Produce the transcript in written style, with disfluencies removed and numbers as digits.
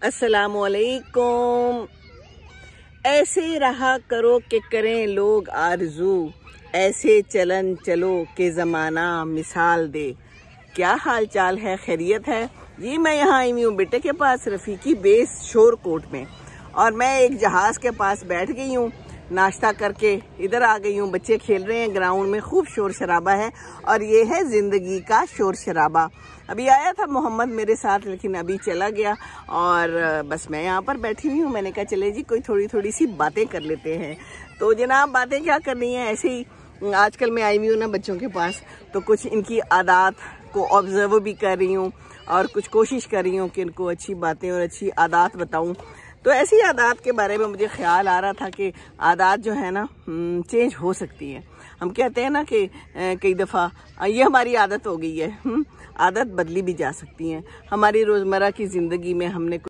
अस्सलामुअलैकुम। ऐसे रहा करो कि करें लोग आरज़ू, ऐसे चलन चलो कि ज़माना मिसाल दे। क्या हाल चाल है, खैरियत है जी। मैं यहाँ आई हूँ बेटे के पास, रफ़ीकी बेस शोर कोट में, और मैं एक जहाज़ के पास बैठ गई हूँ। नाश्ता करके इधर आ गई हूँ। बच्चे खेल रहे हैं ग्राउंड में, खूब शोर शराबा है, और ये है ज़िंदगी का शोर शराबा। अभी आया था मोहम्मद मेरे साथ, लेकिन अभी चला गया, और बस मैं यहाँ पर बैठी हुई हूँ। मैंने कहा चले जी कोई थोड़ी सी बातें कर लेते हैं। तो जनाब बातें क्या करनी है, ऐसे ही आजकल मैं आई हुई हूँ ना बच्चों के पास, तो कुछ इनकी आदत को ऑब्जर्व भी कर रही हूँ, और कुछ कोशिश कर रही हूँ कि इनको अच्छी बातें और अच्छी आदत बताऊँ। तो ऐसी आदत के बारे में मुझे ख्याल आ रहा था कि आदत जो है ना चेंज हो सकती है। हम कहते हैं ना कि कई दफ़ा ये हमारी आदत हो गई है, आदत बदली भी जा सकती है। हमारी रोज़मर्रा की ज़िंदगी में हमने